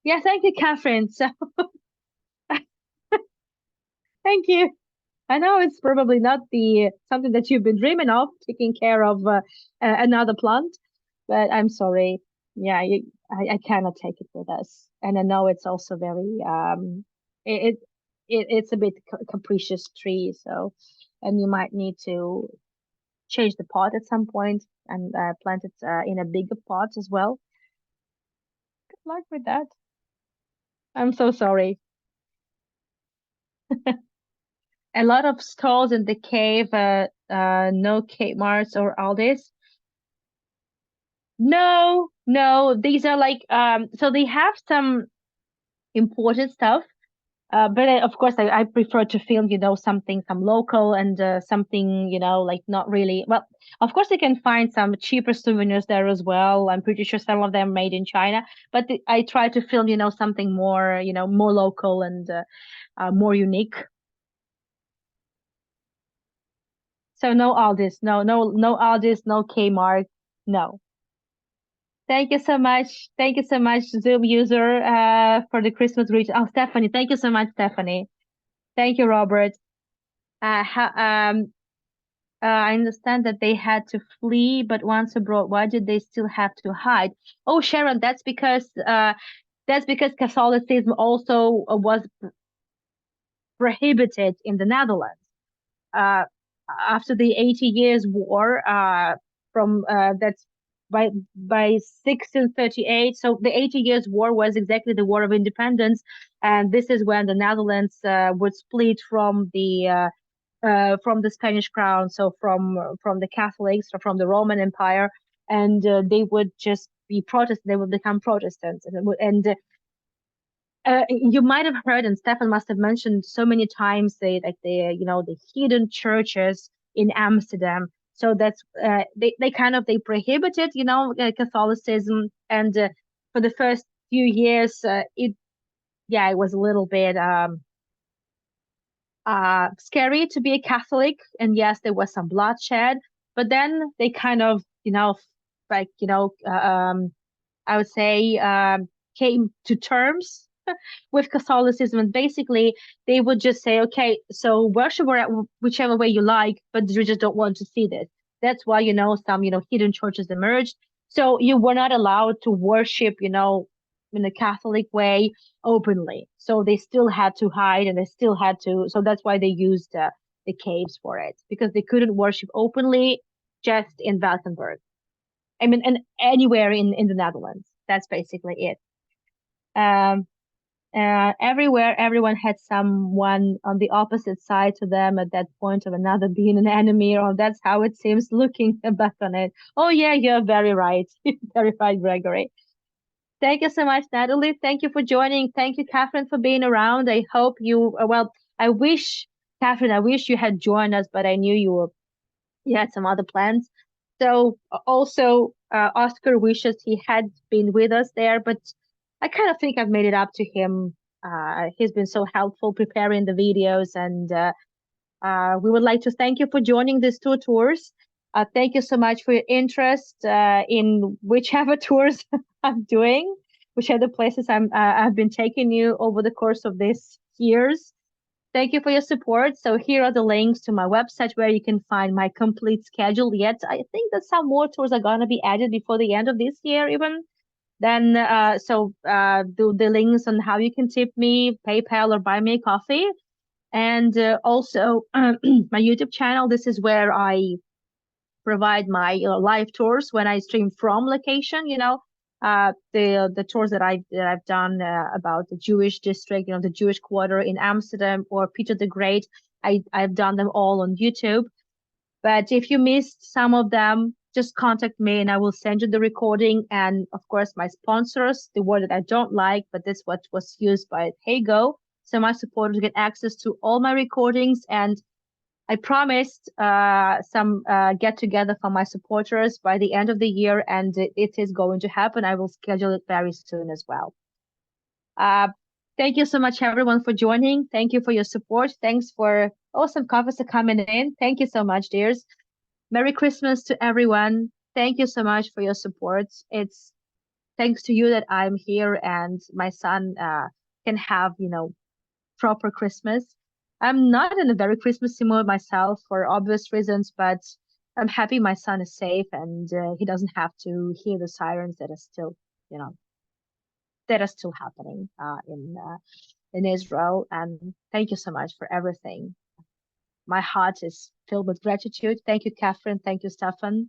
Yeah, thank you, Catherine. So thank you. I know it's probably not the something that you've been dreaming of, taking care of another plant, but I'm sorry. Yeah, I cannot take it with us, and I know it's also very it, it's a bit capricious tree, so and you might need to change the pot at some point and plant it in a bigger pot as well. Good luck with that. I'm so sorry. A lot of stalls in the cave, no Kmart's or Aldi's. No, no, these are like so they have some imported stuff. But of course, I prefer to film, some local and something, like not really. Well, of course, you can find some cheaper souvenirs there as well. I'm pretty sure some of them made in China, but I try to film, something more, more local and more unique. So no Aldis, no Aldis, no Kmart, no. Thank you so much. Thank you so much, Zoom user, for the Christmas greeting. Oh, Stephanie, thank you so much, Stephanie. Thank you, Robert. Uh, ha I understand that they had to flee, but once abroad, why did they still have to hide? Oh, Sharon, that's because Catholicism also was prohibited in the Netherlands. Uh, After the 80 Years' War, from that's by 1638. So the 80 Years' War was exactly the War of Independence, and this is when the Netherlands would split from the Spanish crown, so from the Catholics or from the Roman Empire, and they would just be Protestant. They would become Protestants, and you might have heard, and Stefan must have mentioned so many times, the hidden churches in Amsterdam. So that's they prohibited Catholicism, and for the first few years, it was a little bit scary to be a Catholic, and yes, there was some bloodshed, but then they kind of, like, I would say, came to terms with Catholicism, and basically they would just say, okay, so worship whichever way you like, but we just don't want to see this. That's why, some, hidden churches emerged. So you were not allowed to worship, in a Catholic way openly. So they still had to hide, and they still had to. So that's why they used the caves for it, because they couldn't worship openly just in Valkenburg. I mean, and anywhere in the Netherlands. That's basically it. Um, Everywhere, everyone had someone on the opposite side to them at that point of another being an enemy, or that's how it seems looking back on it. Oh yeah, you're very right. Very right, Gregory. Thank you so much, Natalie. Thank you for joining. Thank you, Catherine, for being around. I hope well, I wish, Catherine, I wish you had joined us, but I knew you had some other plans. So also, Oscar wishes he had been with us there, but I kind of think I've made it up to him. He's been so helpful preparing the videos, and we would like to thank you for joining these two tours. Thank you so much for your interest in whichever tours I'm doing, whichever places I've been taking you over the course of these years. Thank you for your support. So here are the links to my website where you can find my complete schedule. Yet I think that some more tours are gonna be added before the end of this year, even. Then the links on how you can tip me, PayPal, or buy me a coffee, and also my YouTube channel. This is where I provide my live tours when I stream from location. The tours that I've done about the Jewish district, the Jewish quarter in Amsterdam or Peter the Great. I've done them all on YouTube. But if you missed some of them, just contact me and I will send you the recording. And of course, my sponsors, the word that I don't like, but this what was used by Heygo. So my supporters get access to all my recordings, and I promised some get together for my supporters by the end of the year, and it is going to happen. I will schedule it very soon as well. Uh, thank you so much, everyone, for joining. Thank you for your support. Thanks for awesome comments coming in. Thank you so much, dears. Merry Christmas to everyone. Thank you so much for your support. It's thanks to you that I'm here and my son can have, proper Christmas. I'm not in a very Christmassy mood myself for obvious reasons, but I'm happy my son is safe and he doesn't have to hear the sirens that are still, you know, that are still happening in Israel. And thank you so much for everything. My heart is filled with gratitude. Thank you, Catherine. Thank you, Stefan.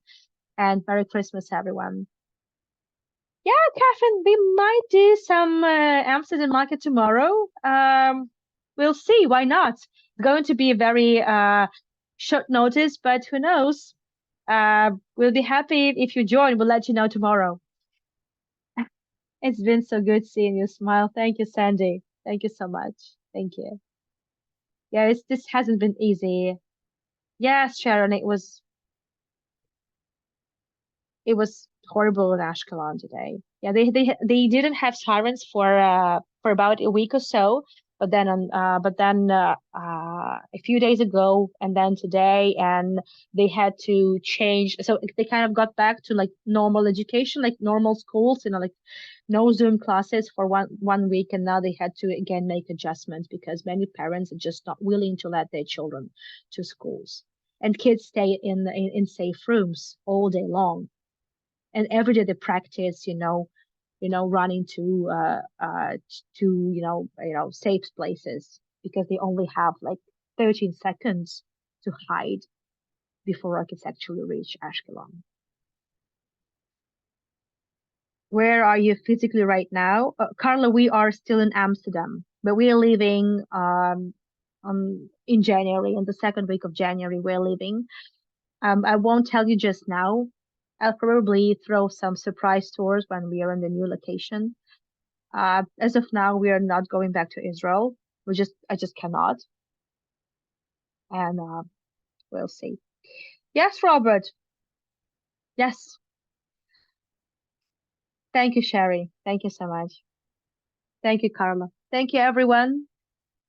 And Merry Christmas, everyone. Yeah, Catherine, we might do some Amsterdam market tomorrow. We'll see. Why not? It's going to be a very short notice, but who knows? We'll be happy if you join. We'll let you know tomorrow. It's been so good seeing you smile. Thank you, Sandy. Thank you so much. Thank you. Yeah, this hasn't been easy. Yes, Sharon, it was horrible in Ashkelon today. Yeah, they didn't have sirens for about a week or so, but then a few days ago and then today, and they had to change. So they kind of got back to like normal education, like normal schools, like no Zoom classes for one week, and now they had to again make adjustments because many parents are just not willing to let their children to schools, and kids stay in safe rooms all day long, and every day they practice, running to safe places because they only have like 13 seconds to hide before rockets actually reach Ashkelon. Where are you physically right now? Carla, we are still in Amsterdam, but we are leaving in January, in the second week of January, we're leaving. I won't tell you just now. I'll probably throw some surprise tours when we are in the new location. As of now, we are not going back to Israel. I just cannot, and we'll see. Yes, Robert. Yes. Thank you, Sherry. Thank you so much. Thank you, Carla. Thank you, everyone.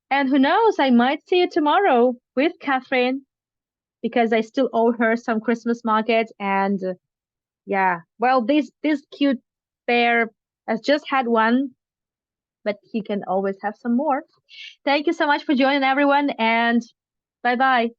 And who knows, I might see you tomorrow with Catherine because I still owe her some Christmas market. And yeah, well, this cute bear has just had one, but he can always have some more. Thank you so much for joining, everyone, and bye bye.